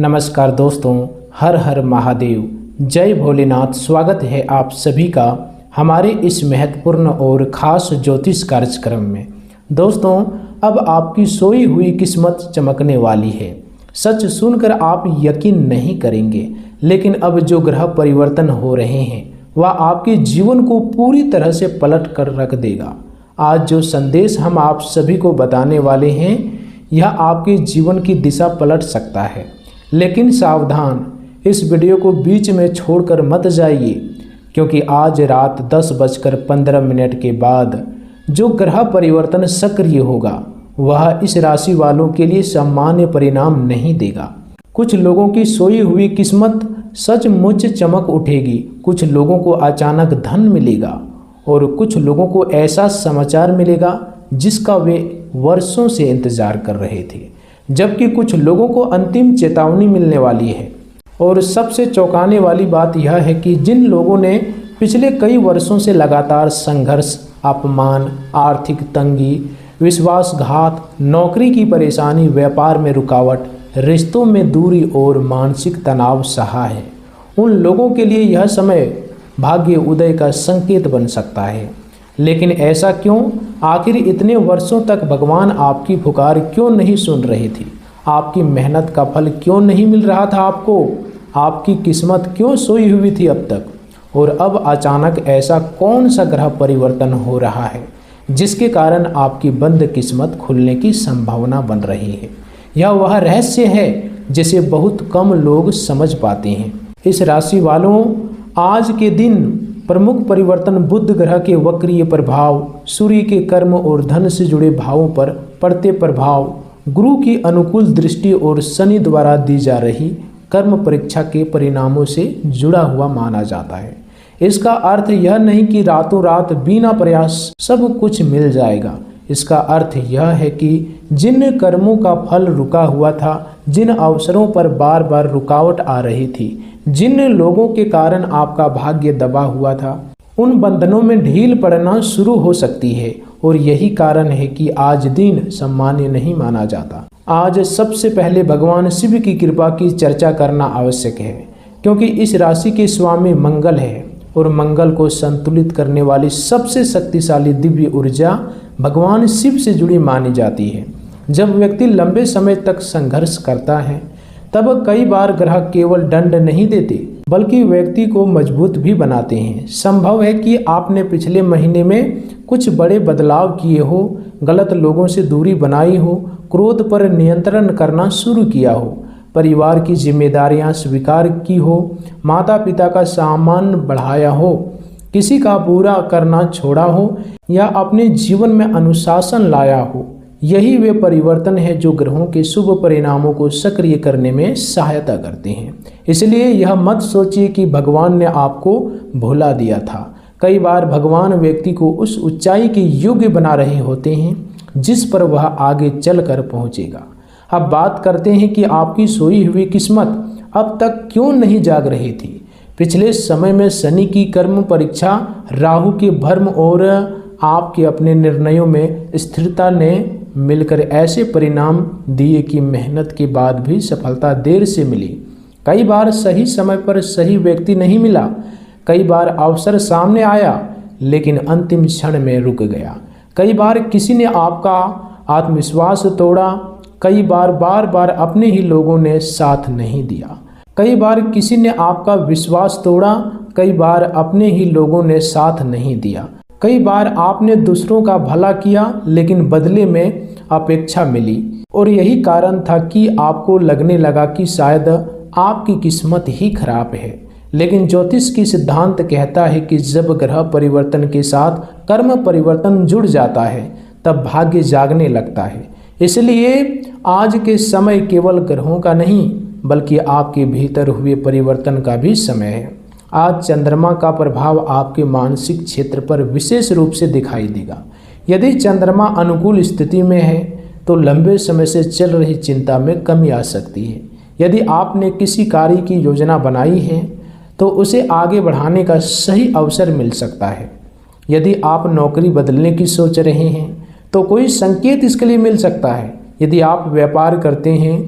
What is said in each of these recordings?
नमस्कार दोस्तों, हर हर महादेव, जय भोलेनाथ। स्वागत है आप सभी का हमारे इस महत्वपूर्ण और ख़ास ज्योतिष कार्यक्रम में। दोस्तों, अब आपकी सोई हुई किस्मत चमकने वाली है। सच सुनकर आप यकीन नहीं करेंगे, लेकिन अब जो ग्रह परिवर्तन हो रहे हैं वह आपके जीवन को पूरी तरह से पलट कर रख देगा। आज जो संदेश हम आप सभी को बताने वाले हैं, यह आपके जीवन की दिशा पलट सकता है। लेकिन सावधान, इस वीडियो को बीच में छोड़कर मत जाइए, क्योंकि आज रात 10:15 के बाद जो ग्रह परिवर्तन सक्रिय होगा वह इस राशि वालों के लिए सामान्य परिणाम नहीं देगा। कुछ लोगों की सोई हुई किस्मत सचमुच चमक उठेगी, कुछ लोगों को अचानक धन मिलेगा और कुछ लोगों को ऐसा समाचार मिलेगा जिसका वे वर्षों से इंतजार कर रहे थे, जबकि कुछ लोगों को अंतिम चेतावनी मिलने वाली है। और सबसे चौंकाने वाली बात यह है कि जिन लोगों ने पिछले कई वर्षों से लगातार संघर्ष, अपमान, आर्थिक तंगी, विश्वासघात, नौकरी की परेशानी, व्यापार में रुकावट, रिश्तों में दूरी और मानसिक तनाव सहा है, उन लोगों के लिए यह समय भाग्य उदय का संकेत बन सकता है। लेकिन ऐसा क्यों? आखिर इतने वर्षों तक भगवान आपकी पुकार क्यों नहीं सुन रहे थे? आपकी मेहनत का फल क्यों नहीं मिल रहा था आपको? आपकी किस्मत क्यों सोई हुई थी अब तक? और अब अचानक ऐसा कौन सा ग्रह परिवर्तन हो रहा है जिसके कारण आपकी बंद किस्मत खुलने की संभावना बन रही है? यह वह रहस्य है जिसे बहुत कम लोग समझ पाते हैं। इस राशि वालों, आज के दिन प्रमुख परिवर्तन बुध ग्रह के वक्रीय प्रभाव, सूर्य के कर्म और धन से जुड़े भावों पर पड़ते प्रभाव, गुरु की अनुकूल दृष्टि और शनि द्वारा दी जा रही कर्म परीक्षा के परिणामों से जुड़ा हुआ माना जाता है। इसका अर्थ यह नहीं कि रातों रात बिना प्रयास सब कुछ मिल जाएगा। इसका अर्थ यह है कि जिन कर्मों का फल रुका हुआ था, जिन अवसरों पर बार बार रुकावट आ रही थी, जिन लोगों के कारण आपका भाग्य दबा हुआ था, उन बंधनों में ढील पड़ना शुरू हो सकती है। और यही कारण है कि आज दिन सामान्य नहीं माना जाता। आज सबसे पहले भगवान शिव की कृपा की चर्चा करना आवश्यक है, क्योंकि इस राशि के स्वामी मंगल है और मंगल को संतुलित करने वाली सबसे शक्तिशाली दिव्य ऊर्जा भगवान शिव से जुड़ी मानी जाती है। जब व्यक्ति लंबे समय तक संघर्ष करता है, तब कई बार ग्रह केवल दंड नहीं देते बल्कि व्यक्ति को मजबूत भी बनाते हैं। संभव है कि आपने पिछले महीने में कुछ बड़े बदलाव किए हो, गलत लोगों से दूरी बनाई हो, क्रोध पर नियंत्रण करना शुरू किया हो, परिवार की जिम्मेदारियां स्वीकार की हो, माता पिता का सम्मान बढ़ाया हो, किसी का बुरा करना छोड़ा हो या अपने जीवन में अनुशासन लाया हो। यही वे परिवर्तन है जो ग्रहों के शुभ परिणामों को सक्रिय करने में सहायता करते हैं। इसलिए यह मत सोचिए कि भगवान ने आपको भुला दिया था। कई बार भगवान व्यक्ति को उस ऊंचाई के योग्य बना रहे होते हैं जिस पर वह आगे चलकर पहुंचेगा। अब बात करते हैं कि आपकी सोई हुई किस्मत अब तक क्यों नहीं जाग रही थी। पिछले समय में शनि की कर्म परीक्षा, राहु के भ्रम और आपके अपने निर्णयों में स्थिरता ने मिलकर ऐसे परिणाम दिए कि मेहनत के बाद भी सफलता देर से मिली। कई बार सही समय पर सही व्यक्ति नहीं मिला, कई बार अवसर सामने आया लेकिन अंतिम क्षण में रुक गया। कई बार किसी ने आपका आत्मविश्वास तोड़ा, कई बार बार अपने ही लोगों ने साथ नहीं दिया। कई बार किसी ने आपका विश्वास तोड़ा, कई बार अपने ही लोगों ने साथ नहीं दिया। कई बार आपने दूसरों का भला किया लेकिन बदले में अपेक्षा मिली, और यही कारण था कि आपको लगने लगा कि शायद आपकी किस्मत ही खराब है। लेकिन ज्योतिष की सिद्धांत कहता है कि जब ग्रह परिवर्तन के साथ कर्म परिवर्तन जुड़ जाता है तब भाग्य जागने लगता है। इसलिए आज के समय केवल ग्रहों का नहीं बल्कि आपके भीतर हुए परिवर्तन का भी समय है। आज चंद्रमा का प्रभाव आपके मानसिक क्षेत्र पर विशेष रूप से दिखाई देगा। यदि चंद्रमा अनुकूल स्थिति में है तो लंबे समय से चल रही चिंता में कमी आ सकती है। यदि आपने किसी कार्य की योजना बनाई है तो उसे आगे बढ़ाने का सही अवसर मिल सकता है। यदि आप नौकरी बदलने की सोच रहे हैं तो कोई संकेत इसके लिए मिल सकता है। यदि आप व्यापार करते हैं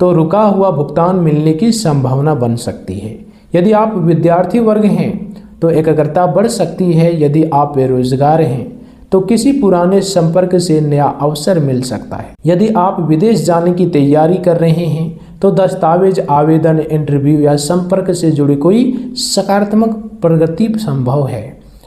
तो रुका हुआ भुगतान मिलने की संभावना बन सकती है। यदि आप विद्यार्थी वर्ग हैं तो एकाग्रता बढ़ सकती है। यदि आप बेरोजगार हैं तो किसी पुराने संपर्क से नया अवसर मिल सकता है। यदि आप विदेश जाने की तैयारी कर रहे हैं तो दस्तावेज, आवेदन, इंटरव्यू या संपर्क से जुड़ी कोई सकारात्मक प्रगति संभव है।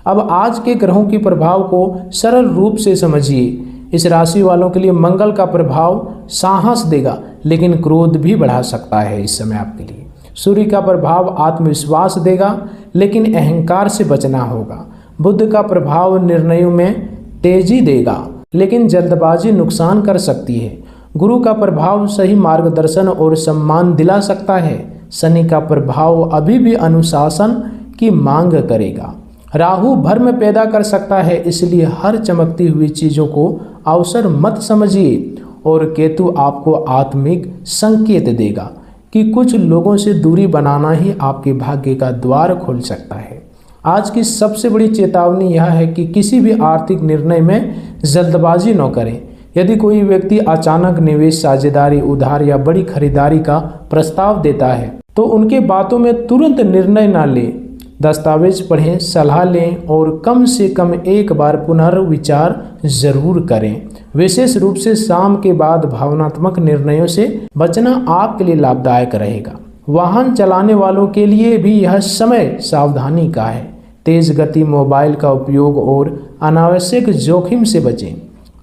अब आज के ग्रहों के प्रभाव को सरल रूप से समझिए। इस राशि वालों के लिए मंगल का प्रभाव साहस देगा, लेकिन क्रोध भी बढ़ा सकता है इस समय आपके लिए। सूर्य का प्रभाव आत्मविश्वास देगा, लेकिन अहंकार से बचना होगा। बुध का प्रभाव निर्णयों में तेजी देगा, लेकिन जल्दबाजी नुकसान कर सकती है। गुरु का प्रभाव सही मार्गदर्शन और सम्मान दिला सकता है। शनि का प्रभाव अभी भी अनुशासन की मांग करेगा। राहु भ्रम पैदा कर सकता है, इसलिए हर चमकती हुई चीजों को अवसर मत समझिए। और केतु आपको आत्मिक संकेत देगा कि कुछ लोगों से दूरी बनाना ही आपके भाग्य का द्वार खोल सकता है। आज की सबसे बड़ी चेतावनी यह है कि किसी भी आर्थिक निर्णय में जल्दबाजी न करें। यदि कोई व्यक्ति अचानक निवेश, साझेदारी, उधार या बड़ी खरीदारी का प्रस्ताव देता है तो उनके बातों में तुरंत निर्णय न लें। दस्तावेज पढ़ें, सलाह लें और कम से कम एक बार पुनर्विचार जरूर करें। विशेष रूप से शाम के बाद भावनात्मक निर्णयों से बचना आपके लिए लाभदायक रहेगा। वाहन चलाने वालों के लिए भी यह समय सावधानी का है। तेज गति, मोबाइल का उपयोग और अनावश्यक जोखिम से बचें।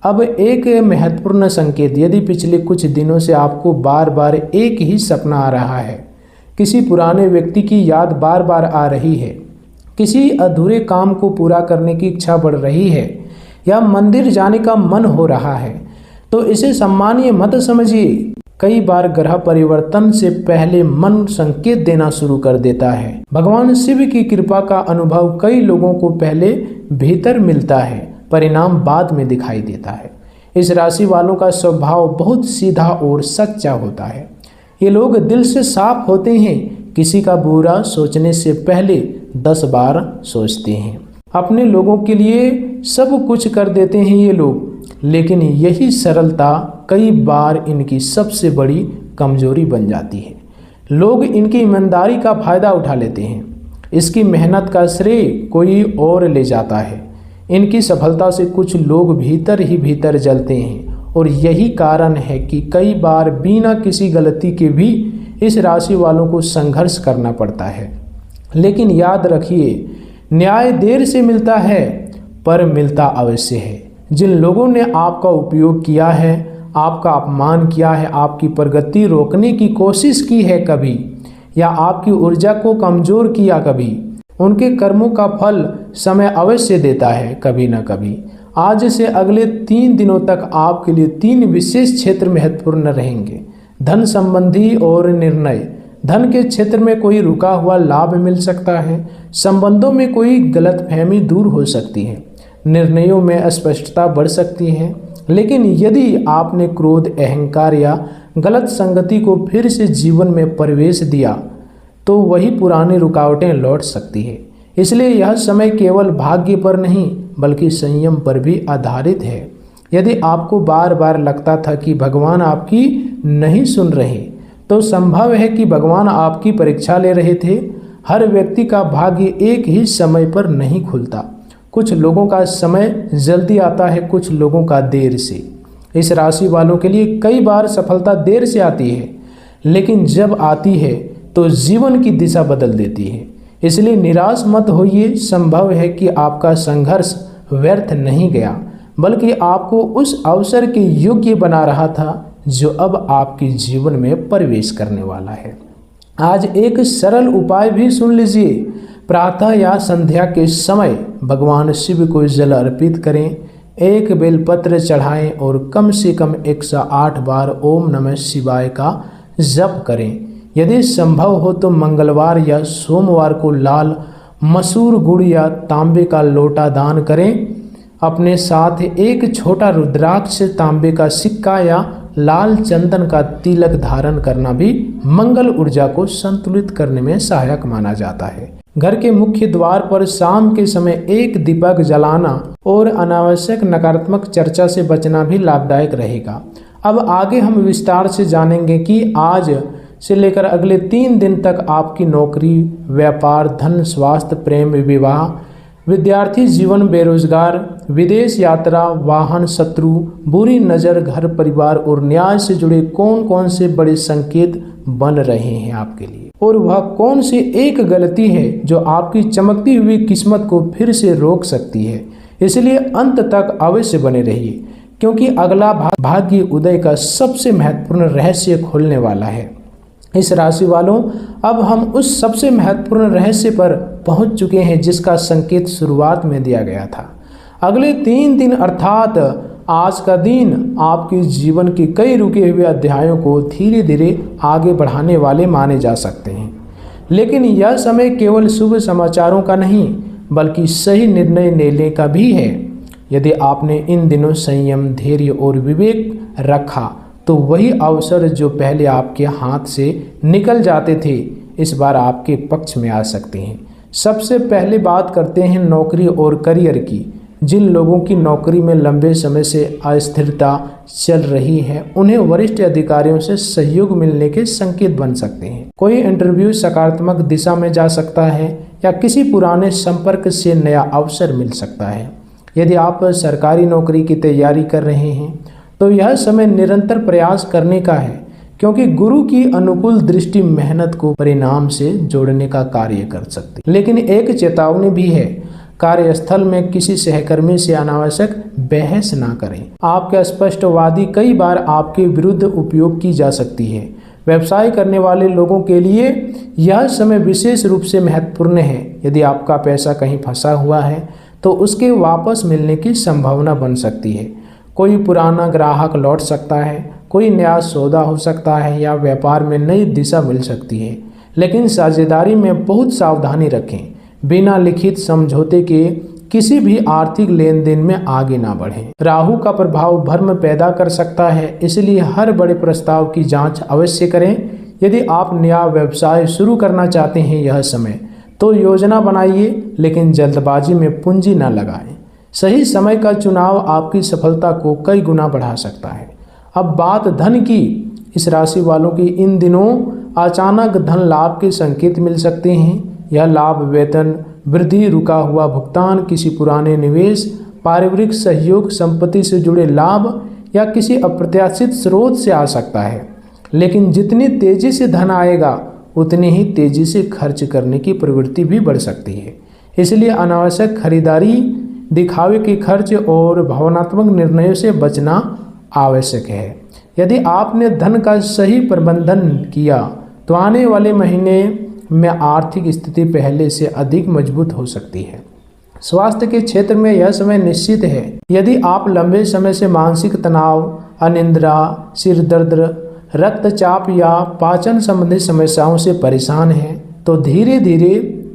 अब एक महत्वपूर्ण संकेत, यदि पिछले कुछ दिनों से आपको बार बार एक ही सपना आ रहा है, किसी पुराने व्यक्ति की याद बार बार आ रही है, किसी अधूरे काम को पूरा करने की इच्छा बढ़ रही है या मंदिर जाने का मन हो रहा है, तो इसे सामान्य मत समझिए। कई बार ग्रह परिवर्तन से पहले मन संकेत देना शुरू कर देता है। भगवान शिव की कृपा का अनुभव कई लोगों को पहले भीतर मिलता है, परिणाम बाद में दिखाई देता है। इस राशि वालों का स्वभाव बहुत सीधा और सच्चा होता है। ये लोग दिल से साफ होते हैं, किसी का बुरा सोचने से पहले 10 बार सोचते हैं। अपने लोगों के लिए सब कुछ कर देते हैं ये लोग, लेकिन यही सरलता कई बार इनकी सबसे बड़ी कमजोरी बन जाती है। लोग इनकी ईमानदारी का फायदा उठा लेते हैं, इसकी मेहनत का श्रेय कोई और ले जाता है। इनकी सफलता से कुछ लोग भीतर ही भीतर जलते हैं और यही कारण है कि कई बार बिना किसी गलती के भी इस राशि वालों को संघर्ष करना पड़ता है। लेकिन याद रखिए, न्याय देर से मिलता है पर मिलता अवश्य है। जिन लोगों ने आपका उपयोग किया है, आपका अपमान किया है, आपकी प्रगति रोकने की कोशिश की है कभी, या आपकी ऊर्जा को कमजोर किया कभी, उनके कर्मों का फल समय अवश्य देता है कभी न कभी। आज से अगले 3 दिनों तक आपके लिए 3 विशेष क्षेत्र महत्वपूर्ण रहेंगे। धन संबंधी और निर्णय। धन के क्षेत्र में कोई रुका हुआ लाभ मिल सकता है। संबंधों में कोई गलतफहमी दूर हो सकती है। निर्णयों में स्पष्टता बढ़ सकती है। लेकिन यदि आपने क्रोध, अहंकार या गलत संगति को फिर से जीवन में प्रवेश दिया तो वही पुरानी रुकावटें लौट सकती है। इसलिए यह समय केवल भाग्य पर नहीं बल्कि संयम पर भी आधारित है। यदि आपको बार बार लगता था कि भगवान आपकी नहीं सुन रहे, तो संभव है कि भगवान आपकी परीक्षा ले रहे थे। हर व्यक्ति का भाग्य एक ही समय पर नहीं खुलता। कुछ लोगों का समय जल्दी आता है, कुछ लोगों का देर से। इस राशि वालों के लिए कई बार सफलता देर से आती है, लेकिन जब आती है तो जीवन की दिशा बदल देती है। इसलिए निराश मत होइए। संभव है कि आपका संघर्ष व्यर्थ नहीं गया, बल्कि आपको उस अवसर के योग्य बना रहा था जो अब आपके जीवन में प्रवेश करने वाला है। आज एक सरल उपाय भी सुन लीजिए। प्रातः या संध्या के समय भगवान शिव को जल अर्पित करें, एक बेलपत्र चढ़ाएं और कम से कम 108 बार ओम नमः शिवाय का जप करें। यदि संभव हो तो मंगलवार या सोमवार को लाल मसूर, गुड़ या तांबे का लोटा दान करें। अपने साथ एक छोटा रुद्राक्ष, तांबे का सिक्का या लाल चंदन का तिलक धारण करना भी मंगल ऊर्जा को संतुलित करने में सहायक माना जाता है। घर के मुख्य द्वार पर शाम के समय एक दीपक जलाना और अनावश्यक नकारात्मक चर्चा से बचना भी लाभदायक रहेगा। अब आगे हम विस्तार से जानेंगे कि आज से लेकर अगले 3 दिन तक आपकी नौकरी, व्यापार, धन, स्वास्थ्य, प्रेम, विवाह, विद्यार्थी जीवन, बेरोजगार, विदेश यात्रा, वाहन, शत्रु, बुरी नज़र, घर परिवार और न्याय से जुड़े कौन कौन से बड़े संकेत बन रहे हैं आपके लिए, और वह कौन सी एक गलती है जो आपकी चमकती हुई किस्मत को फिर से रोक सकती है। इसलिए अंत तक अवश्य बने रहिए, क्योंकि अगला भाग्य उदय का सबसे महत्वपूर्ण रहस्य खुलने वाला है। इस राशि वालों, अब हम उस सबसे महत्वपूर्ण रहस्य पर पहुंच चुके हैं जिसका संकेत शुरुआत में दिया गया था। अगले 3 दिन अर्थात आज का दिन आपके जीवन के कई रुके हुए अध्यायों को धीरे धीरे आगे बढ़ाने वाले माने जा सकते हैं। लेकिन यह समय केवल शुभ समाचारों का नहीं, बल्कि सही निर्णय लेने का भी है। यदि आपने इन दिनों संयम, धैर्य और विवेक रखा तो वही अवसर जो पहले आपके हाथ से निकल जाते थे, इस बार आपके पक्ष में आ सकते हैं। सबसे पहले बात करते हैं नौकरी और करियर की। जिन लोगों की नौकरी में लंबे समय से अस्थिरता चल रही है, उन्हें वरिष्ठ अधिकारियों से सहयोग मिलने के संकेत बन सकते हैं। कोई इंटरव्यू सकारात्मक दिशा में जा सकता है या किसी पुराने संपर्क से नया अवसर मिल सकता है। यदि आप सरकारी नौकरी की तैयारी कर रहे हैं तो यह समय निरंतर प्रयास करने का है, क्योंकि गुरु की अनुकूल दृष्टि मेहनत को परिणाम से जोड़ने का कार्य कर सकती है। लेकिन एक चेतावनी भी है, कार्यस्थल में किसी सहकर्मी से अनावश्यक बहस ना करें। आपके स्पष्टवादी कई बार आपके विरुद्ध उपयोग की जा सकती है। व्यवसाय करने वाले लोगों के लिए यह समय विशेष रूप से महत्वपूर्ण है। यदि आपका पैसा कहीं फंसा हुआ है तो उसके वापस मिलने की संभावना बन सकती है। कोई पुराना ग्राहक लौट सकता है, कोई नया सौदा हो सकता है या व्यापार में नई दिशा मिल सकती है। लेकिन साझेदारी में बहुत सावधानी रखें। बिना लिखित समझौते के किसी भी आर्थिक लेन देन में आगे ना बढ़ें। राहु का प्रभाव भ्रम पैदा कर सकता है, इसलिए हर बड़े प्रस्ताव की जांच अवश्य करें। यदि आप नया व्यवसाय शुरू करना चाहते हैं यह समय, तो योजना बनाइए, लेकिन जल्दबाजी में पूंजी न लगाएं। सही समय का चुनाव आपकी सफलता को कई गुना बढ़ा सकता है। अब बात धन की। इस राशि वालों की इन दिनों अचानक धन लाभ के संकेत मिल सकते हैं। यह लाभ वेतन वृद्धि, रुका हुआ भुगतान, किसी पुराने निवेश, पारिवारिक सहयोग, संपत्ति से जुड़े लाभ या किसी अप्रत्याशित स्रोत से आ सकता है। लेकिन जितनी तेजी से धन आएगा उतनी ही तेजी से खर्च करने की प्रवृत्ति भी बढ़ सकती है। इसलिए अनावश्यक खरीदारी, दिखावे के खर्च और भावनात्मक निर्णयों से बचना आवश्यक है। यदि आपने धन का सही प्रबंधन किया तो आने वाले महीने में आर्थिक स्थिति पहले से अधिक मजबूत हो सकती है। स्वास्थ्य के क्षेत्र में यह समय निश्चित है। यदि आप लंबे समय से मानसिक तनाव, अनिद्रा, सिर दर्द, रक्तचाप या पाचन संबंधी समस्याओं से परेशान हैं, तो धीरे धीरे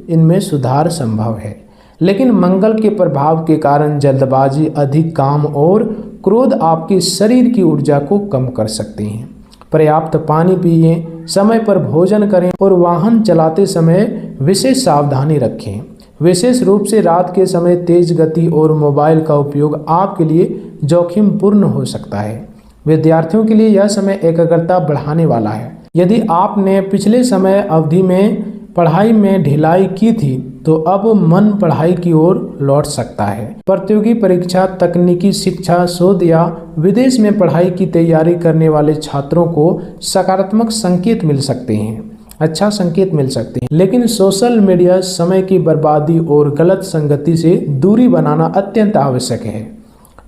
इनमें सुधार संभव है। लेकिन मंगल के प्रभाव के कारण जल्दबाजी, अधिक काम और क्रोध आपके शरीर की ऊर्जा को कम कर सकते हैं। पर्याप्त पानी पिएं, समय पर भोजन करें और वाहन चलाते समय विशेष सावधानी रखें। विशेष रूप से रात के समय तेज गति और मोबाइल का उपयोग आपके लिए जोखिमपूर्ण हो सकता है। विद्यार्थियों के लिए यह समय एकाग्रता बढ़ाने वाला है। यदि आपने पिछले समय अवधि में पढ़ाई में ढिलाई की थी तो अब मन पढ़ाई की ओर लौट सकता है। प्रतियोगी परीक्षा, तकनीकी शिक्षा, शोध या विदेश में पढ़ाई की तैयारी करने वाले छात्रों को सकारात्मक संकेत मिल सकते हैं, अच्छा संकेत मिल सकते हैं। लेकिन सोशल मीडिया, समय की बर्बादी और गलत संगति से दूरी बनाना अत्यंत आवश्यक है।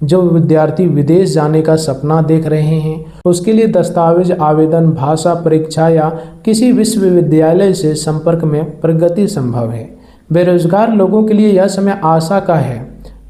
जो विद्यार्थी विदेश जाने का सपना देख रहे हैं उसके लिए दस्तावेज आवेदन, भाषा परीक्षा या किसी विश्वविद्यालय से संपर्क में प्रगति संभव है। बेरोजगार लोगों के लिए यह समय आशा का है।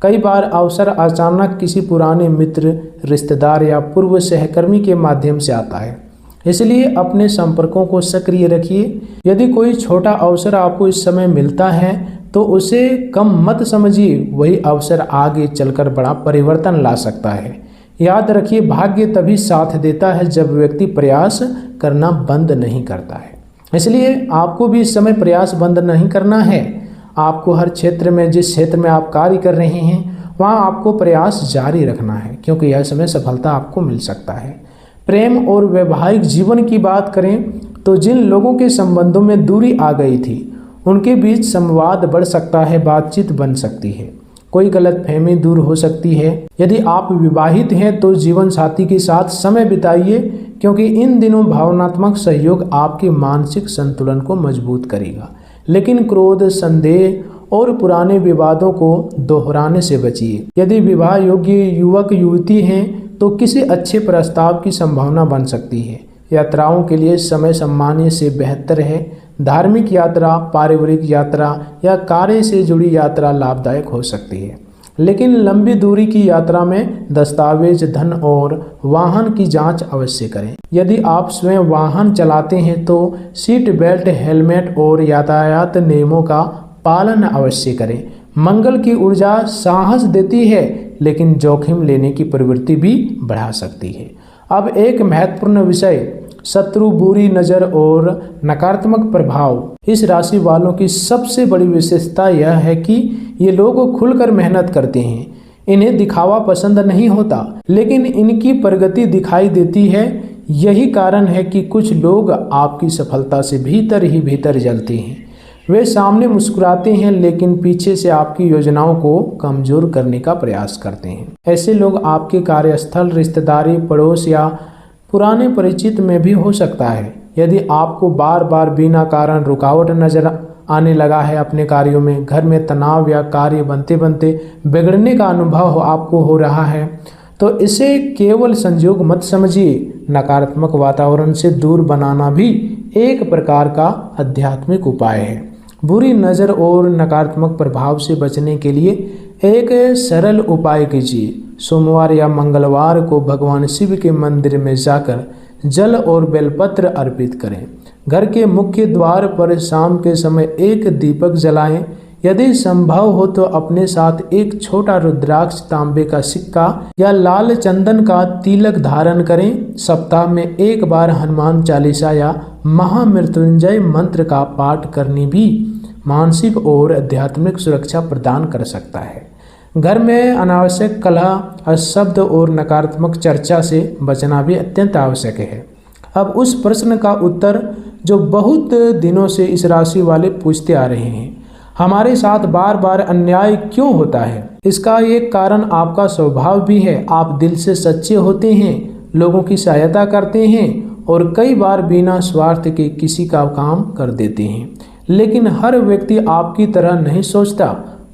कई बार अवसर अचानक किसी पुराने मित्र, रिश्तेदार या पूर्व सहकर्मी के माध्यम से आता है, इसलिए अपने संपर्कों को सक्रिय रखिए। यदि कोई छोटा अवसर आपको इस समय मिलता है तो उसे कम मत समझिए, वही अवसर आगे चलकर बड़ा परिवर्तन ला सकता है। याद रखिए, भाग्य तभी साथ देता है जब व्यक्ति प्रयास करना बंद नहीं करता है। इसलिए आपको भी इस समय प्रयास बंद नहीं करना है। आपको हर क्षेत्र में, जिस क्षेत्र में आप कार्य कर रहे हैं वहाँ आपको प्रयास जारी रखना है, क्योंकि यह समय सफलता आपको मिल सकता है। प्रेम और वैवाहिक जीवन की बात करें तो जिन लोगों के संबंधों में दूरी आ गई थी उनके बीच संवाद बढ़ सकता है, बातचीत बन सकती है, कोई गलतफहमी दूर हो सकती है। यदि आप विवाहित हैं तो जीवन साथी के साथ समय बिताइए, क्योंकि इन दिनों भावनात्मक सहयोग आपके मानसिक संतुलन को मजबूत करेगा। लेकिन क्रोध, संदेह और पुराने विवादों को दोहराने से बचिए। यदि विवाह योग्य युवक युवती हैं तो किसी अच्छे प्रस्ताव की संभावना बन सकती है। यात्राओं के लिए समय सामान्य से बेहतर है। धार्मिक यात्रा, पारिवारिक यात्रा या कार्य से जुड़ी यात्रा लाभदायक हो सकती है। लेकिन लंबी दूरी की यात्रा में दस्तावेज, धन और वाहन की जांच अवश्य करें। यदि आप स्वयं वाहन चलाते हैं तो सीट बेल्ट, हेलमेट और यातायात नियमों का पालन अवश्य करें। मंगल की ऊर्जा साहस देती है, लेकिन जोखिम लेने की प्रवृत्ति भी बढ़ा सकती है। अब एक महत्वपूर्ण विषय, शत्रु, बुरी नज़र और नकारात्मक प्रभाव। इस राशि वालों की सबसे बड़ी विशेषता यह है कि ये लोग खुलकर मेहनत करते हैं। इन्हें दिखावा पसंद नहीं होता, लेकिन इनकी प्रगति दिखाई देती है। यही कारण है कि कुछ लोग आपकी सफलता से भीतर ही भीतर जलते हैं। वे सामने मुस्कुराते हैं, लेकिन पीछे से आपकी योजनाओं को कमजोर करने का प्रयास करते हैं। ऐसे लोग आपके कार्यस्थल, रिश्तेदारी, पड़ोस या पुराने परिचित में भी हो सकता है। यदि आपको बार बार बिना कारण रुकावट नजर आने लगा है अपने कार्यों में, घर में तनाव या कार्य बनते बनते बिगड़ने का अनुभव आपको हो रहा है, तो इसे केवल संयोग मत समझिए। नकारात्मक वातावरण से दूर बनाना भी एक प्रकार का आध्यात्मिक उपाय है। बुरी नज़र और नकारात्मक प्रभाव से बचने के लिए एक सरल उपाय कीजिए। सोमवार या मंगलवार को भगवान शिव के मंदिर में जाकर जल और बेलपत्र अर्पित करें। घर के मुख्य द्वार पर शाम के समय एक दीपक जलाएं। यदि संभव हो तो अपने साथ एक छोटा रुद्राक्ष, तांबे का सिक्का या लाल चंदन का तिलक धारण करें। सप्ताह में एक बार हनुमान चालीसा या महामृत्युंजय मंत्र का पाठ करने भी मानसिक और आध्यात्मिक सुरक्षा प्रदान कर सकता है। घर में अनावश्यक कलह, शब्द और नकारात्मक चर्चा से बचना भी अत्यंत आवश्यक है। अब उस प्रश्न का उत्तर जो बहुत दिनों से इस राशि वाले पूछते आ रहे हैं, हमारे साथ बार बार अन्याय क्यों होता है? इसका एक कारण आपका स्वभाव भी है। आप दिल से सच्चे होते हैं, लोगों की सहायता करते हैं और कई बार बिना स्वार्थ के किसी का काम कर देते हैं। लेकिन हर व्यक्ति आपकी तरह नहीं सोचता।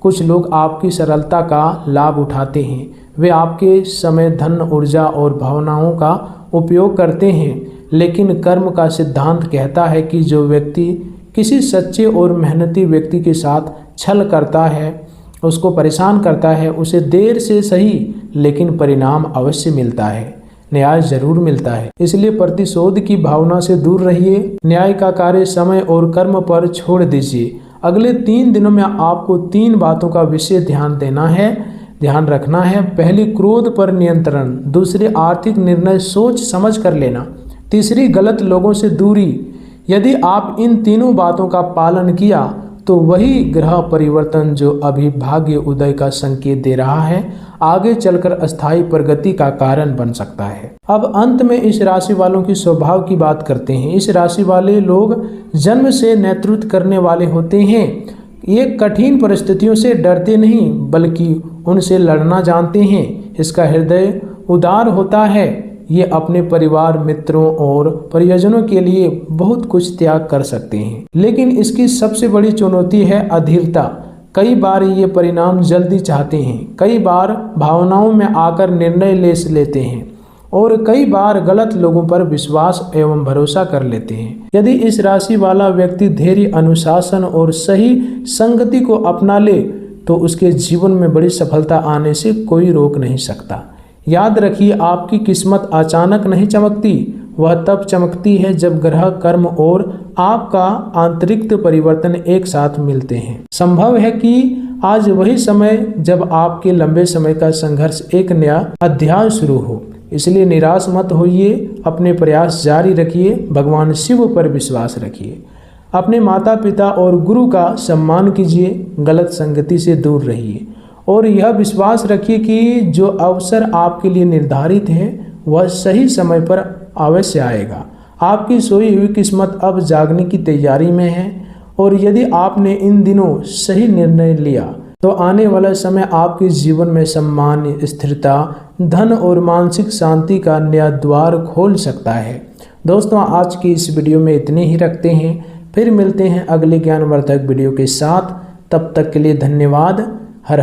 कुछ लोग आपकी सरलता का लाभ उठाते हैं। वे आपके समय, धन, ऊर्जा और भावनाओं का उपयोग करते हैं। लेकिन कर्म का सिद्धांत कहता है कि जो व्यक्ति किसी सच्चे और मेहनती व्यक्ति के साथ छल करता है, उसको परेशान करता है, उसे देर से सही लेकिन परिणाम अवश्य मिलता है, न्याय जरूर मिलता है। इसलिए प्रतिशोध की भावना से दूर रहिए। न्याय का कार्य समय और कर्म पर छोड़ दीजिए। अगले 3 दिनों में आपको 3 बातों का विशेष ध्यान रखना है। पहली, क्रोध पर नियंत्रण। दूसरी, आर्थिक निर्णय सोच समझ कर लेना। तीसरी, गलत लोगों से दूरी। यदि आप इन तीनों बातों का पालन किया तो वही ग्रह परिवर्तन जो अभी भाग्य उदय का संकेत दे रहा है, आगे चलकर अस्थायी प्रगति का कारण बन सकता है। अब अंत में इस राशि वालों की स्वभाव की बात करते हैं। इस राशि वाले लोग जन्म से नेतृत्व करने वाले होते हैं। ये कठिन परिस्थितियों से डरते नहीं, बल्कि उनसे लड़ना जानते हैं। इसका हृदय उदार होता है। ये अपने परिवार, मित्रों और परिजनों के लिए बहुत कुछ त्याग कर सकते हैं। लेकिन इसकी सबसे बड़ी चुनौती है अधीरता। कई बार ये परिणाम जल्दी चाहते हैं, कई बार भावनाओं में आकर निर्णय ले लेते हैं और कई बार गलत लोगों पर विश्वास एवं भरोसा कर लेते हैं। यदि इस राशि वाला व्यक्ति धैर्य, अनुशासन और सही संगति को अपना ले तो उसके जीवन में बड़ी सफलता आने से कोई रोक नहीं सकता। याद रखिए, आपकी किस्मत अचानक नहीं चमकती, वह तब चमकती है जब ग्रह, कर्म और आपका आंतरिक परिवर्तन एक साथ मिलते हैं। संभव है कि आज वही समय जब आपके लंबे समय का संघर्ष एक नया अध्याय शुरू हो। इसलिए निराश मत होइए, अपने प्रयास जारी रखिए, भगवान शिव पर विश्वास रखिए, अपने माता पिता और गुरु का सम्मान कीजिए, गलत संगति से दूर रहिए और यह विश्वास रखिए कि जो अवसर आपके लिए निर्धारित है वह सही समय पर अवश्य आएगा। आपकी सोई हुई किस्मत अब जागने की तैयारी में है और यदि आपने इन दिनों सही निर्णय लिया तो आने वाला समय आपके जीवन में सम्मान, स्थिरता, धन और मानसिक शांति का नया द्वार खोल सकता है। दोस्तों, आज की इस वीडियो में इतने ही रखते हैं। फिर मिलते हैं अगले ज्ञानवर्धक वीडियो के साथ। तब तक के लिए धन्यवाद।